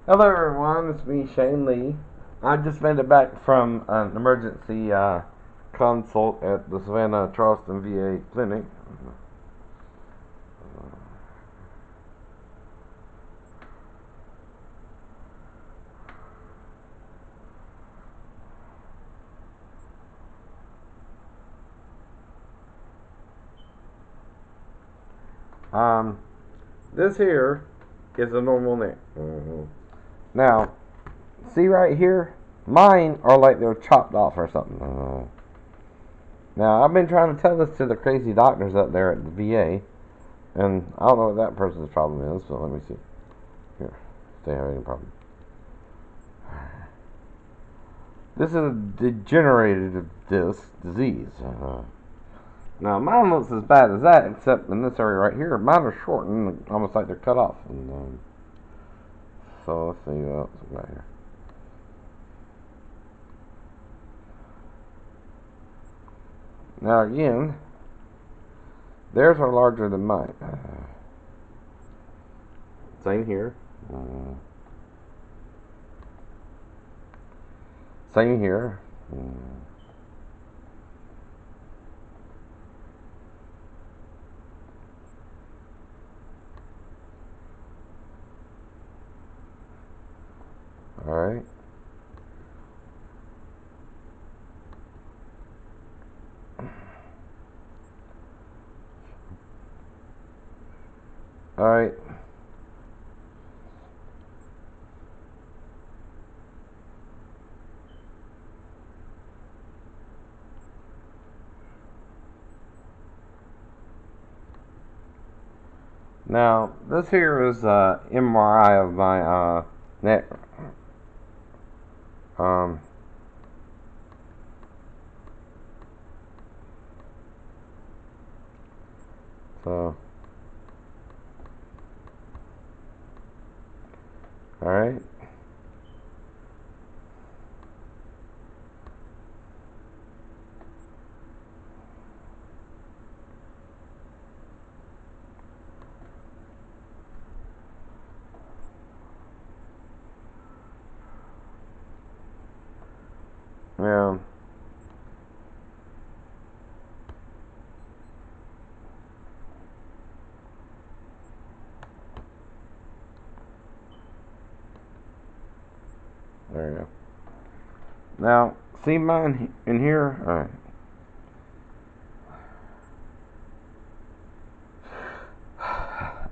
Hello everyone, it's me Shane Lee. I just made it back from an emergency consult at the Savannah Charleston VA clinic. Um, this here is a normal neck. Now, see right here, mine are like they're chopped off or something. Now, I've been trying to tell this to the crazy doctors up there at the VA, and I don't know what that person's problem is, but let me see. Here, if they have any problem. This is a degenerative disease. Now, mine looks as bad as that, except in this area right here, mine are short and almost like they're cut off. So let's see what else we got here. Now again, theirs are larger than mine. Same here. Same here. Alright. Alright. Now, this here is MRI of my neck. Um, so, alright. Now, there you go. Now, see mine in here? Alright.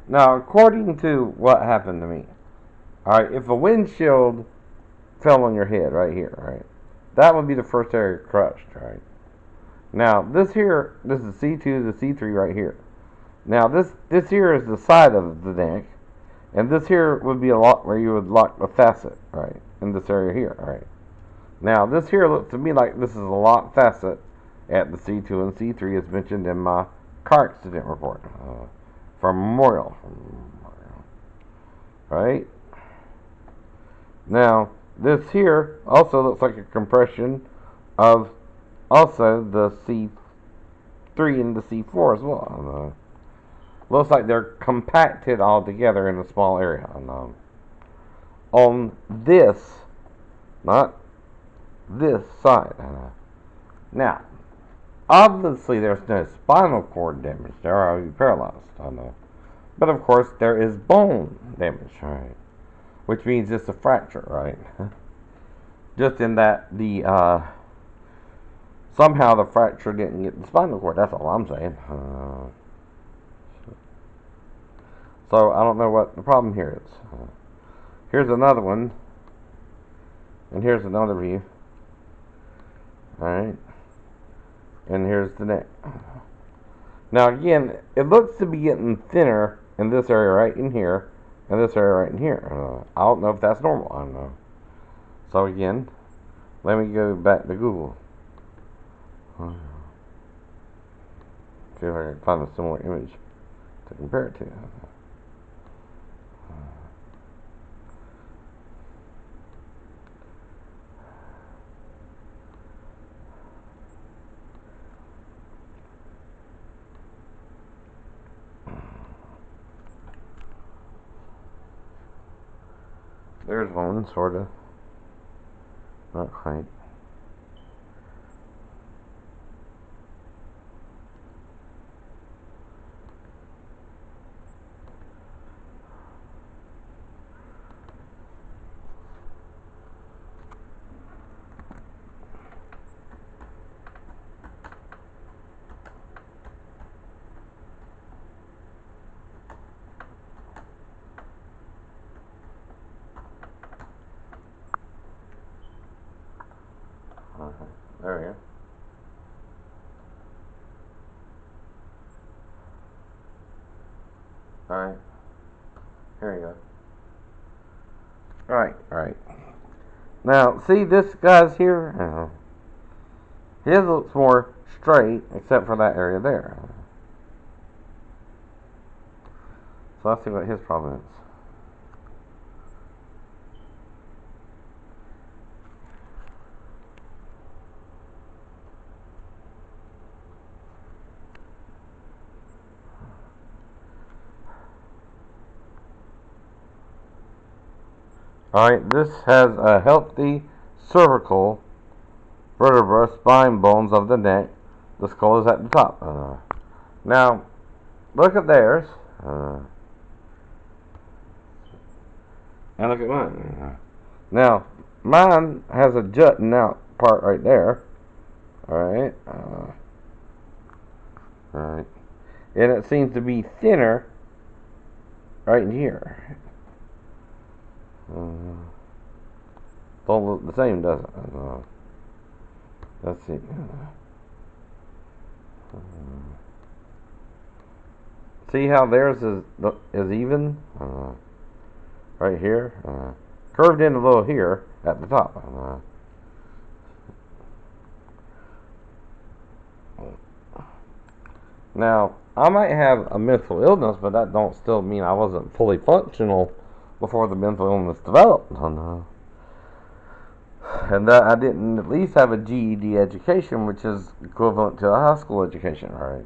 Now, according to what happened to me, alright, if a windshield fell on your head right here, right, that would be the first area crushed, right? Now, this is C2 to C3 right here. Now, this here is the side of the neck, and this here would be a lot where you would lock the facet, right, in this area here, right? Now, this here looks to me like this is a lock facet at the C2 and C3 as mentioned in my car accident report from Memorial. Right? Now, this here also looks like a compression of also the C3 and the C4 as well. Looks like they're compacted all together in a small area. On this, not this side. Now, obviously there's no spinal cord damage there, or I'll be paralyzed. But of course there is bone damage, right? Which means it's a fracture, right? Just in that the somehow the fracture didn't get the spinal cord. That's all I'm saying. So I don't know what the problem here is. Here's another one, and here's another view. All right, and here's the neck. Now again, it looks to be getting thinner in this area right in here, and this area right in here. I don't know if that's normal. I don't know. So again, let me go back to Google. See if I can find a similar image to compare it to. There's one, sort of. Not quite. There we go. Alright. Here we go. Alright. Now, see this guy's here? His looks more straight, except for that area there. So let's see what his problem is. Alright, this has a healthy cervical vertebra spine bones of the neck. The skull is at the top. Now, look at theirs. And look at mine. Now, mine has a jutting out part right there. Alright. Alright. And it seems to be thinner right in here. Don't look the same, does it? Let's see. See how theirs is even? Right here. Curved in a little here at the top. Now, I might have a mental illness, but that don't still mean I wasn't fully functional before the mental illness developed. And that I didn't at least have a GED education, which is equivalent to a high school education, right?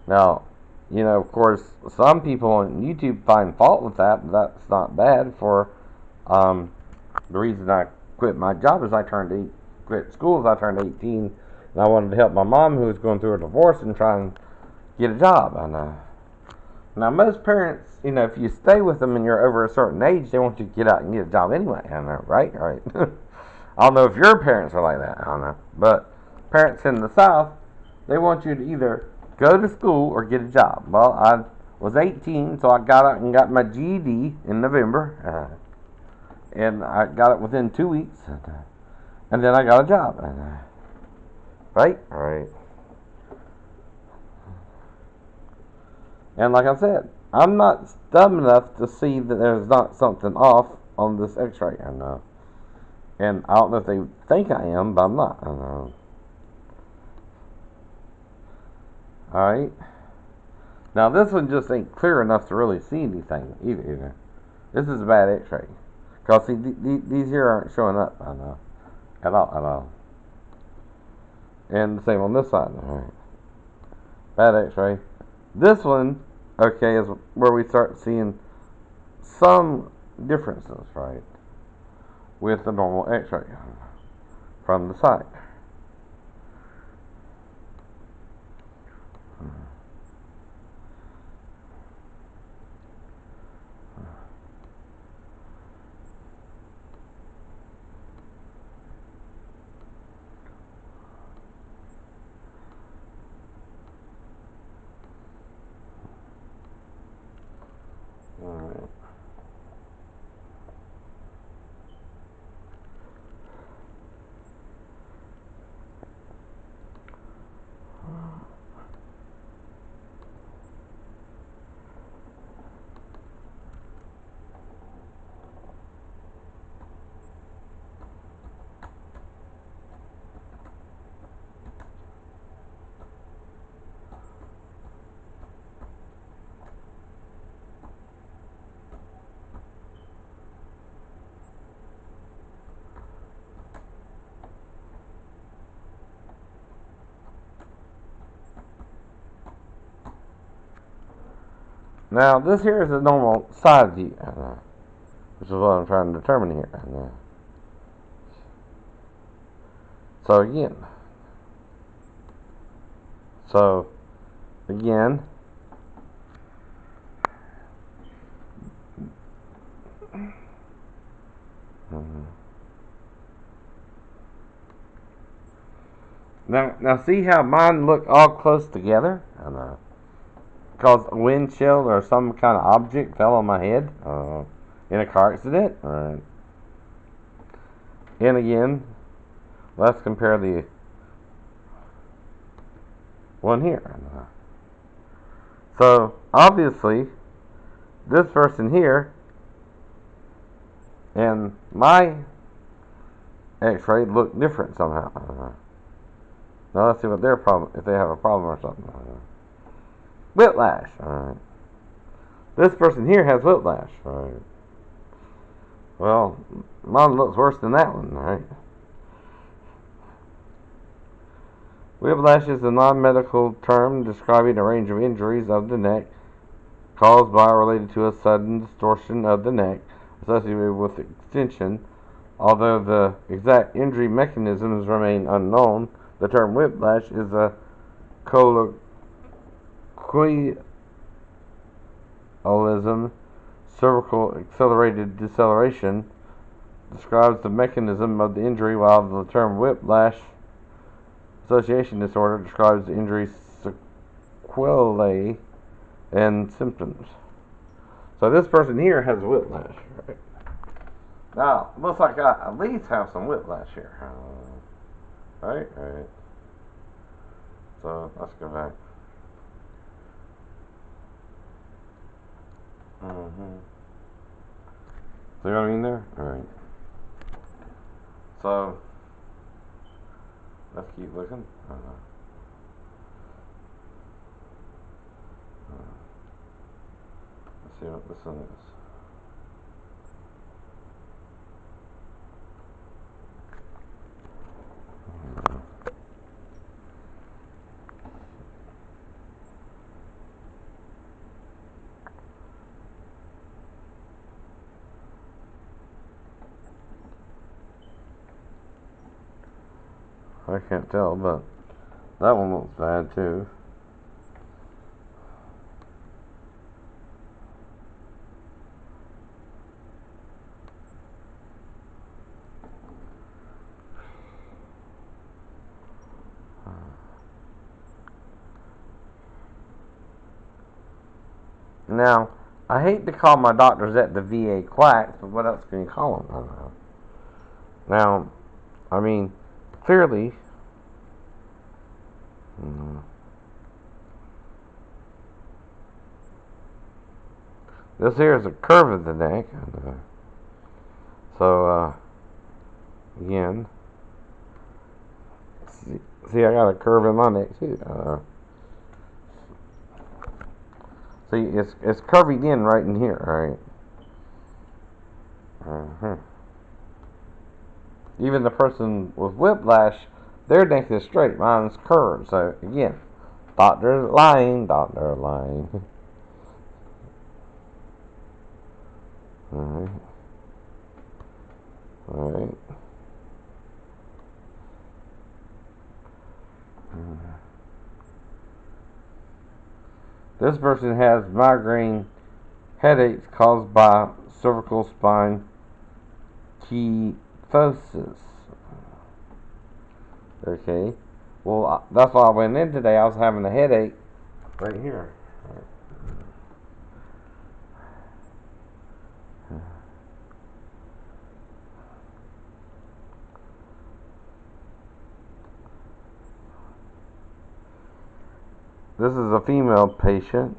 Now, you know, of course, some people on YouTube find fault with that, but that's not bad. For the reason I quit my job is quit school as I turned 18, and I wanted to help my mom, who was going through a divorce, and try and get a job. And now most parents, you know, if you stay with them and you're over a certain age, they want you to get out and get a job anyway. I know, right? Right. I don't know if your parents are like that. I don't know, but parents in the South, they want you to either go to school or get a job. Well, I was 18, so I got out and got my GED in November, and I got it within 2 weeks, and then I got a job. Right? Right. And like I said, I'm not dumb enough to see that there's not something off on this X-ray. And I don't know if they think I am, but I'm not. Alright. Now this one just ain't clear enough to really see anything either. This is a bad X-ray. Cause see, these here aren't showing up. At all. And the same on this side. Alright. Bad X-ray. This one, okay, is where we start seeing some differences, right, with the normal X-ray from the side. Alright. Now, this here is a normal side view. which is what I'm trying to determine here. So again, so again, now see how mine look all close together? Because a windshield or some kind of object fell on my head in a car accident. Alright. And again, let's compare the one here. So, obviously, this person here and my x-ray look different somehow. Now let's see what their problem, if they have a problem or something. Whiplash. Alright. This person here has whiplash. Alright. Well, mine looks worse than that one. Alright. Whiplash is a non-medical term describing a range of injuries of the neck caused by or related to a sudden distortion of the neck associated with extension. Although the exact injury mechanisms remain unknown, the term whiplash is a colloquialism. Cervical accelerated deceleration describes the mechanism of the injury, while the term whiplash association disorder describes the injury's sequelae and symptoms. So this person here has whiplash. Right? Now, looks like I at least have some whiplash here. Right? So, let's go back. See what I mean there? Alright. So, let's keep looking. Let's see what this one is. I can't tell, but that one looks bad too. Now, I hate to call my doctors at the VA quacks, but what else can you call them? I don't know. Now, I mean, clearly, this here is a curve of the neck. So, again, see, I got a curve in my neck too. See, it's curving in right in here, alright? Even the person with whiplash, their neck is straight, mine's curved. So again, doctor's lying, doctor lying. Alright. This person has migraine headaches caused by cervical spine kyphosis. Okay. Well, that's why I went in today. I was having a headache right here. This is a female patient.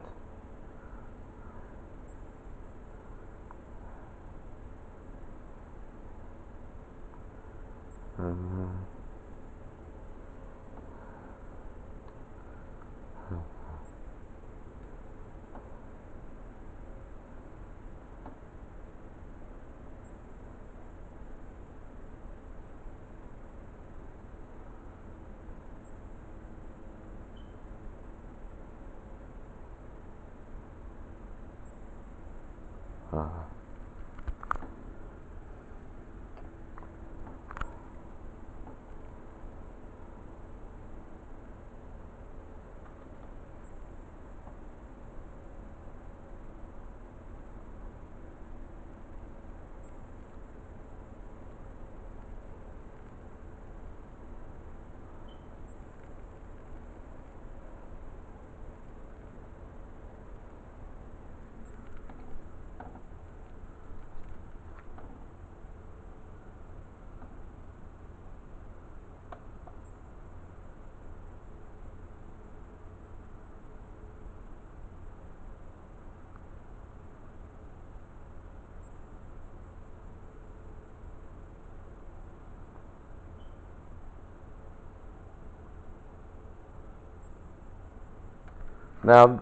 Now,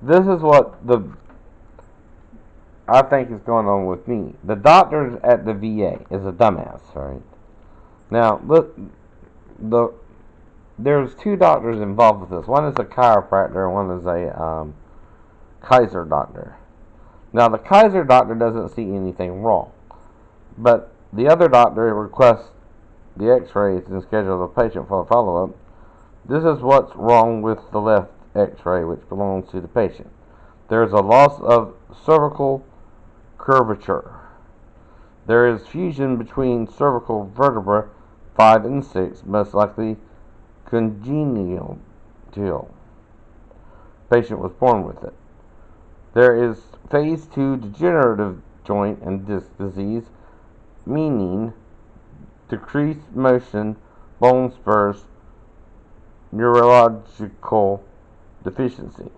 this is what I think is going on with me. The doctor at the VA is a dumbass, right? Now, look, there's two doctors involved with this. One is a chiropractor, and one is a Kaiser doctor. Now, the Kaiser doctor doesn't see anything wrong, but the other doctor requests the x-rays and schedules the patient for a follow-up. This is what's wrong with the left x-ray, which belongs to the patient. There is a loss of cervical curvature. There is fusion between cervical vertebra 5 and 6, most likely congenital. Patient was born with it. There is phase 2 degenerative joint and disc disease, meaning decreased motion, bone spurs, neurological deficiency.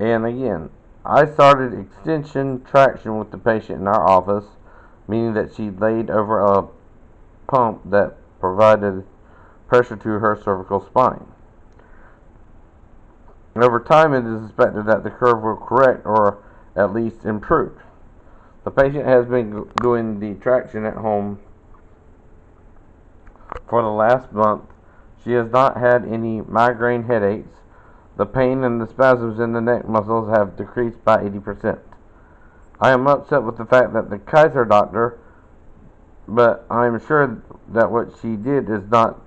And again, I started extension traction with the patient in our office, meaning that she laid over a pump that provided pressure to her cervical spine. Over time, it is expected that the curve will correct or at least improve. The patient has been doing the traction at home for the last month. She has not had any migraine headaches. The pain and the spasms in the neck muscles have decreased by 80%. I am upset with the fact that the Kaiser doctor, but I am sure that what she did is not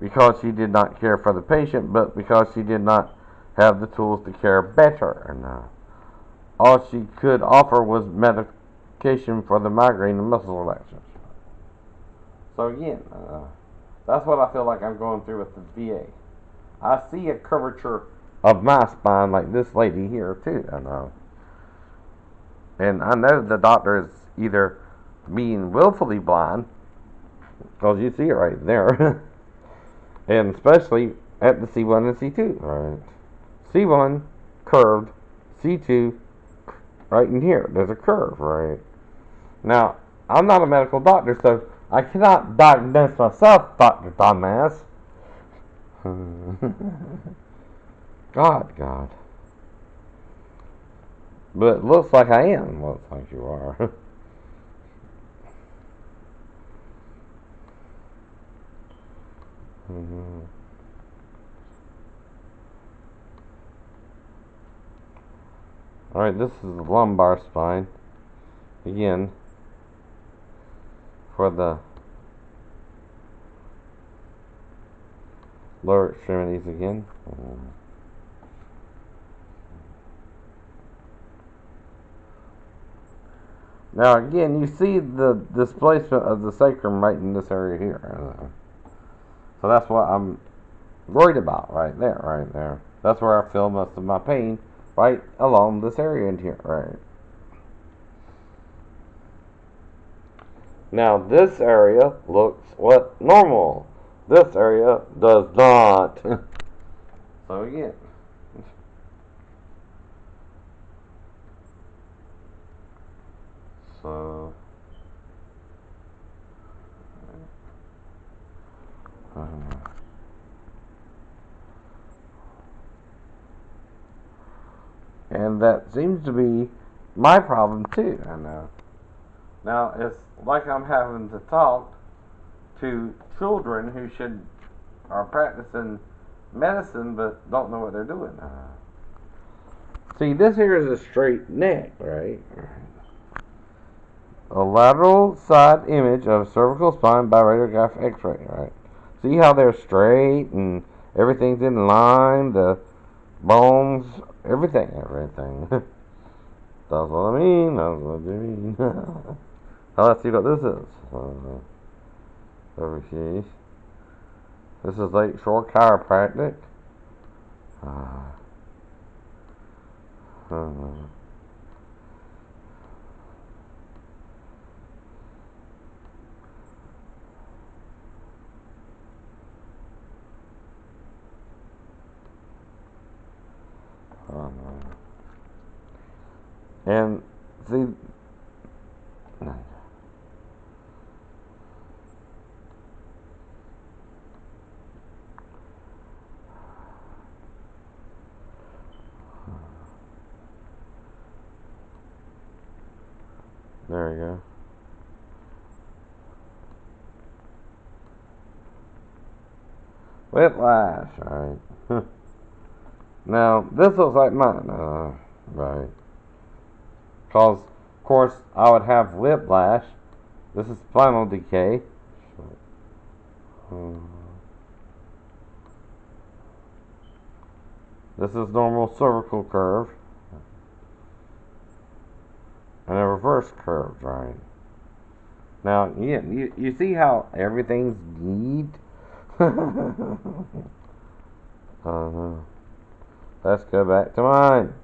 because she did not care for the patient, but because she did not have the tools to care better. And all she could offer was medication for the migraine and muscle relaxation. So again, that's what I feel like I'm going through with the VA. I see a curvature of my spine like this lady here too. And I know the doctor is either being willfully blind, because you see it right there, and especially at the C1 and C2, right? C1 curved, C2 right in here. There's a curve, right? Now, I'm not a medical doctor, so I cannot diagnose myself, Dr. Dumbass. God. But it looks like I am. Looks like you are. Alright, this is the lumbar spine. Again, for the lower extremities again. Now again, you see the displacement of the sacrum right in this area here. So that's what I'm worried about right there. That's where I feel most of my pain, right along this area in here, right. Now this area looks what normal. This area does not. So again. So and that seems to be my problem too. I know. Now it's like I'm having to talk to children who are practicing medicine but don't know what they're doing. See, this here is a straight neck, right? A lateral side image of cervical spine by radiograph X-ray, right? See how they're straight and everything's in line, the bones, everything. That's what I mean. That's what I mean. Now let's see what this is. Overseas. This is Lakeshore Chiropractic. And see, There you go. Whiplash, right. Now, this looks like mine, right. Because, of course, I would have whiplash. This is spinal decay. This is normal cervical curve. And a reverse curve, right. Now, you see how everything's neat? Let's go back to mine.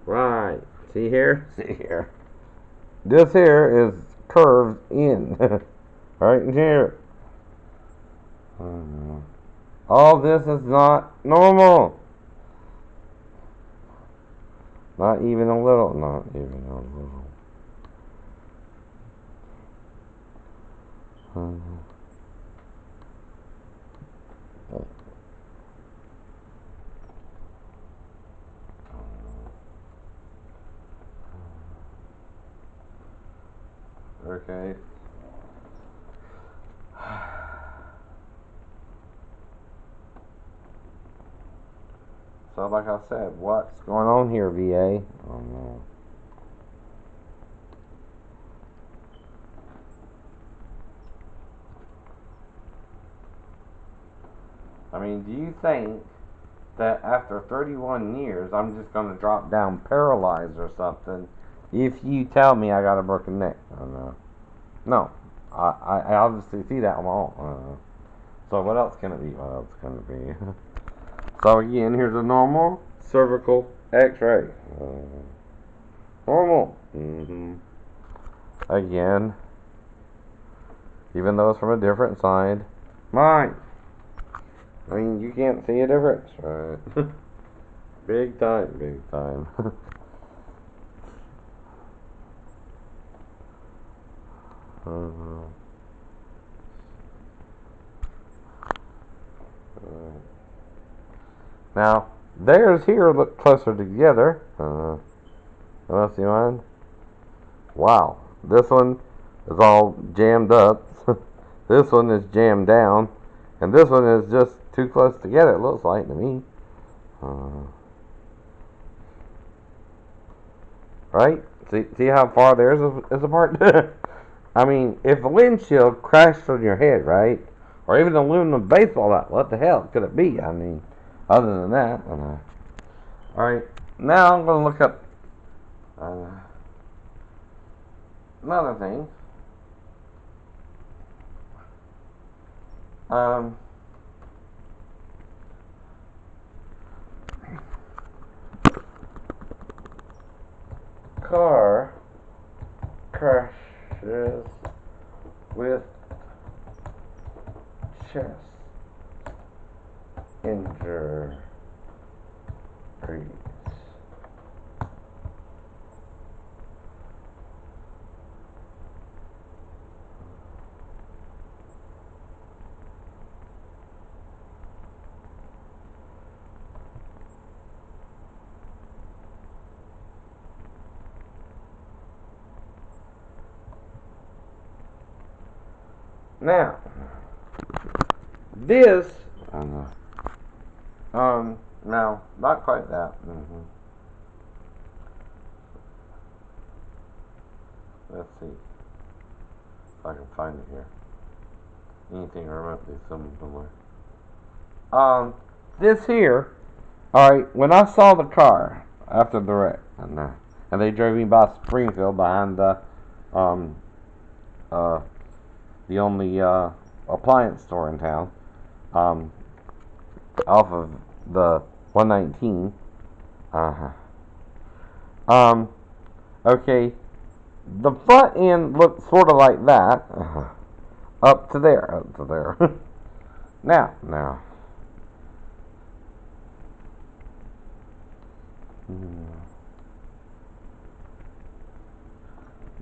Right. See here? See here. This here is curved in. Right in here. All this is not normal. Not even a little. Not even a little. Okay. So like I said, what's going on here, VA? I don't know. I mean, do you think that after 31 years I'm just going to drop down paralyzed or something if you tell me I got a broken neck? I don't know. No. I obviously see that on my own. So what else can it be? What else can it be? So again, here's a normal cervical x-ray. Normal. Again, even though it's from a different side. Mine. I mean, you can't see a difference, right? Big time, big time. Now, theirs here look closer together. Let's see mine. Wow, this one is all jammed up. This one is jammed down, and this one is just too close together. It looks like to me. Right? See how far theirs is apart? I mean, if a windshield crashed on your head, right? Or even an aluminum baseball bat, what the hell could it be? I mean, other than that. Alright, now I'm going to look up another thing. Car crashes with chest injuries. Now, this, no, not quite that. Let's see if I can find it here. Anything remotely similar. This here, alright, when I saw the car after the wreck, and they drove me by Springfield behind the only appliance store in town, off of the 119. Okay, the front end looked sort of like that, up to there. Now.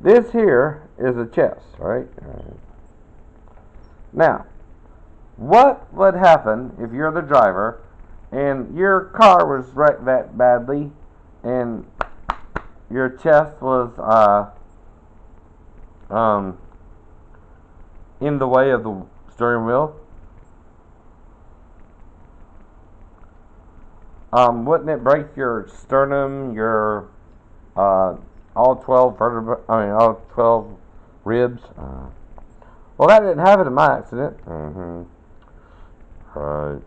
This here is a chest, right? Now, what would happen if you're the driver and your car was wrecked that badly and your chest was in the way of the steering wheel? Wouldn't it break your sternum, your all 12 vertebrae? I mean, all 12 ribs. Well, that didn't happen in my accident. Right.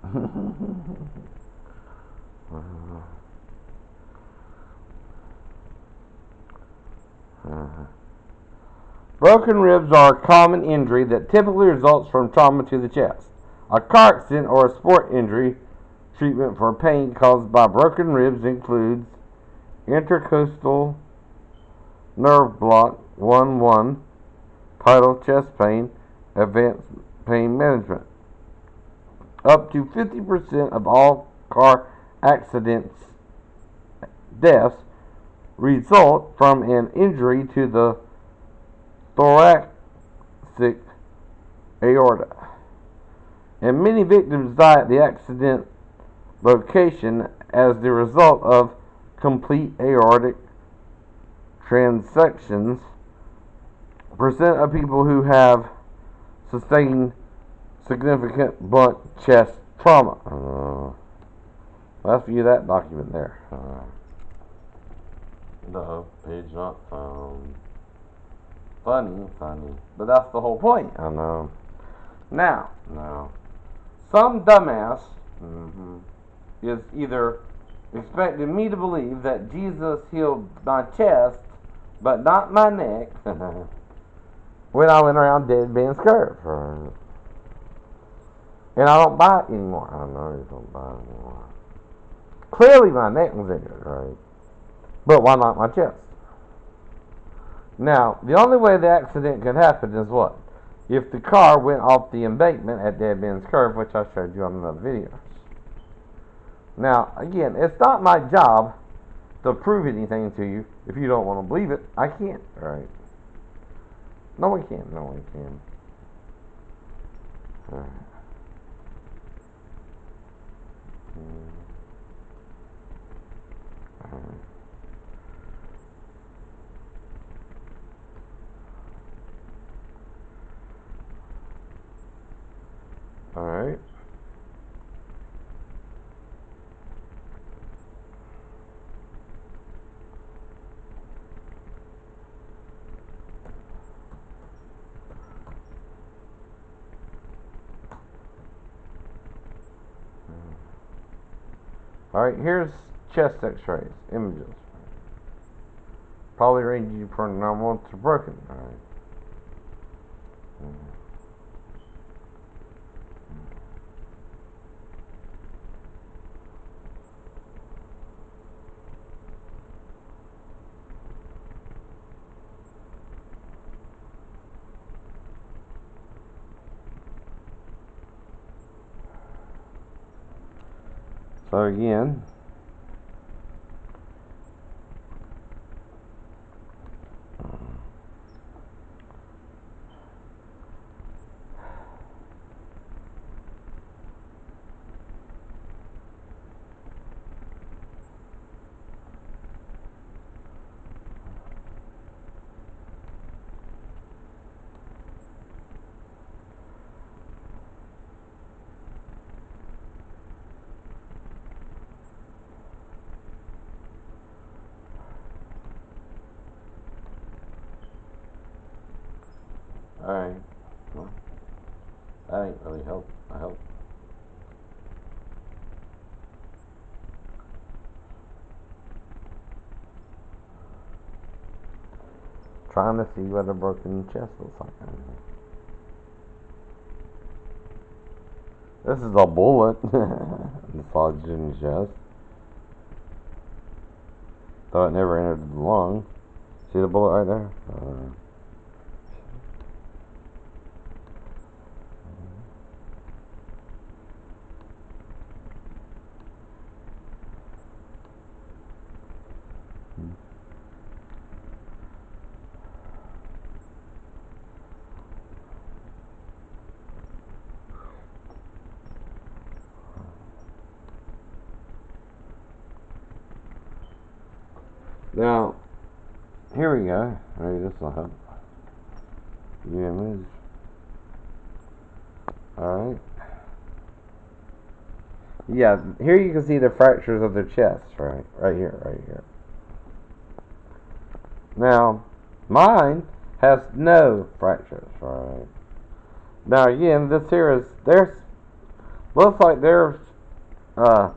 Broken ribs are a common injury that typically results from trauma to the chest. A car accident or a sport injury treatment for pain caused by broken ribs includes intercostal nerve block 1-1, tidal chest pain, advanced pain management. Up to 50% of all car accidents deaths result from an injury to the thoracic aorta, and many victims die at the accident location as the result of complete aortic transections. Percent of people who have sustained significant blunt chest trauma. Let's view that document there. No, page not found. Funny. But that's the whole point. I know. Now, some dumbass is either expecting me to believe that Jesus healed my chest, but not my neck, when I went around dead man's curve. And I don't buy it anymore. I know you don't buy it anymore. Clearly my neck was injured, right? But why not my chest? Now, the only way the accident could happen is what? If the car went off the embankment at Dead Man's Curve, which I showed you on another video. Now, again, it's not my job to prove anything to you. If you don't want to believe it, I can't, alright? No one can. Alright. Alright. Alright, here's chest x-rays, images. Probably ranging from normal to broken. Alright. So again, alright, well, that ain't really help. I hope. Trying to see what a broken chest looks like. This is a bullet. It's lodged in the chest. Though it never entered the lung. See the bullet right there? Now, here we go. Maybe this will help. Image. Alright. Yeah, here you can see the fractures of their chests, right? Right here. Now, mine has no fractures, right? Now again, this here is, looks like theirs, down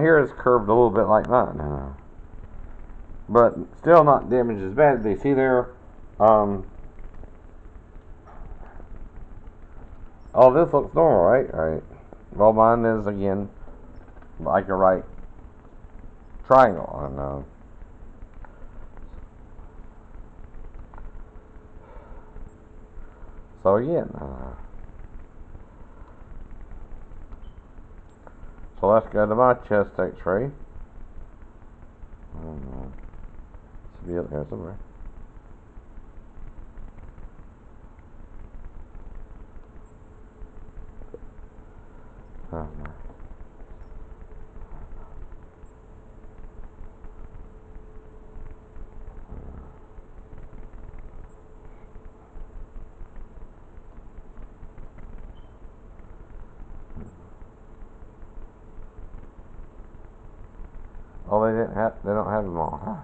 here is curved a little bit like mine. But still not damaged as bad. They see there, oh, this looks normal, right? Right. Well, mine is, again, like a right triangle. I know. So again, so let's go to my chest x-ray. Should be up here somewhere. Oh, they don't have them all, huh?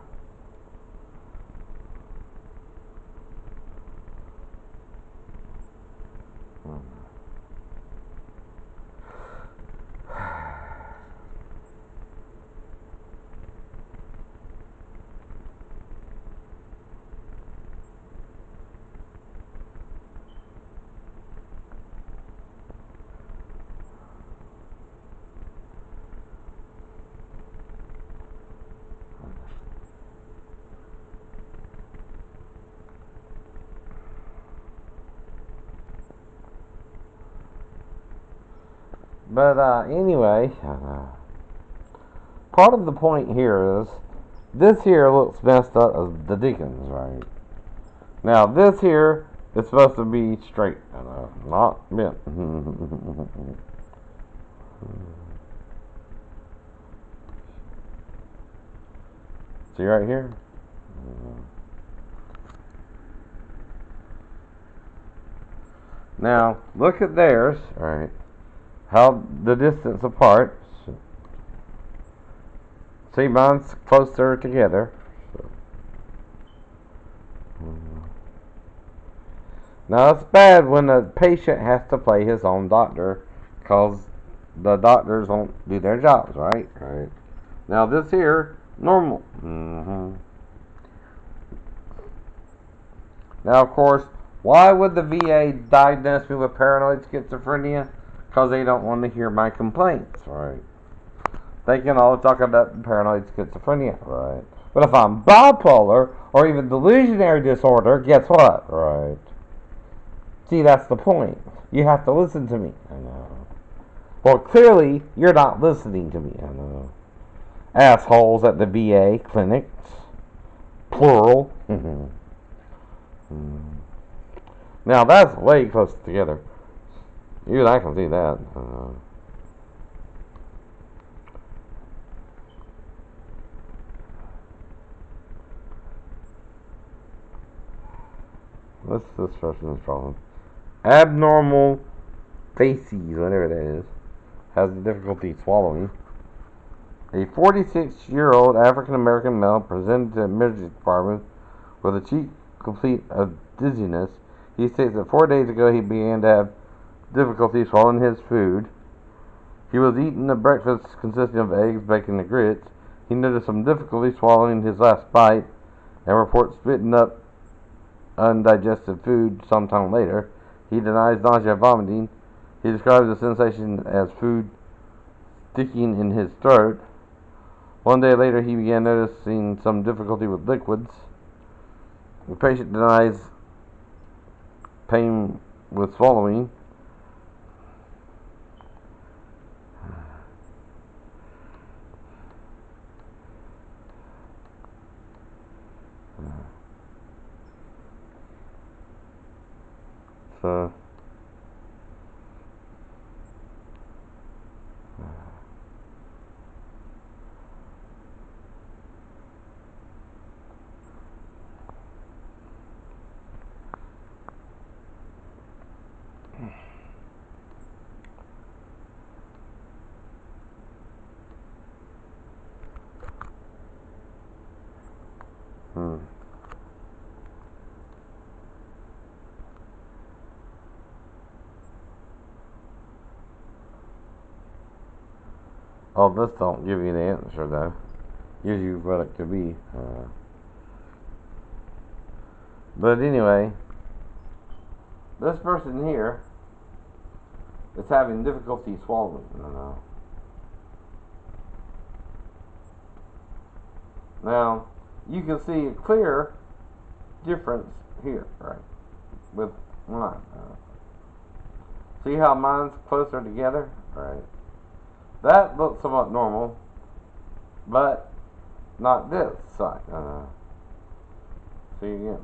But anyway, part of the point here is this here looks messed up as the Deacons, right? Now this here is supposed to be straight, not bent. See right here? Now look at theirs, right? How the distance apart. See, mine's closer together. Now it's bad when a patient has to play his own doctor, because the doctors won't do their jobs, right? Right. Now this here, normal. Now of course, why would the VA diagnose me with paranoid schizophrenia? Because they don't want to hear my complaints, right? They can all talk about paranoid schizophrenia, right? But if I'm bipolar or even delusionary disorder, guess what, right? See, that's the point. You have to listen to me. I know. Well, clearly, you're not listening to me. I know. Assholes at the VA clinics. Plural. Now, that's way close together. Even I can see that. What's this person's problem? Abnormal faces, whatever that is, has difficulty swallowing. A 46-year-old African-American male presented to the emergency department with a cheek complete of dizziness. He states that 4 days ago he began to have difficulty swallowing his food. He was eating a breakfast consisting of eggs, bacon, and grits. He noticed some difficulty swallowing his last bite and reports spitting up undigested food sometime later. He denies nausea and vomiting. He describes the sensation as food sticking in his throat. 1 day later, he began noticing some difficulty with liquids. The patient denies pain with swallowing. So, Hmm. Oh, this don't give you the answer though. Gives you what it could be. But anyway, this person here is having difficulty swallowing. Now, you can see a clear difference here, right, with mine. See how mine's closer together? Right. That looks somewhat normal, but not this side. See again.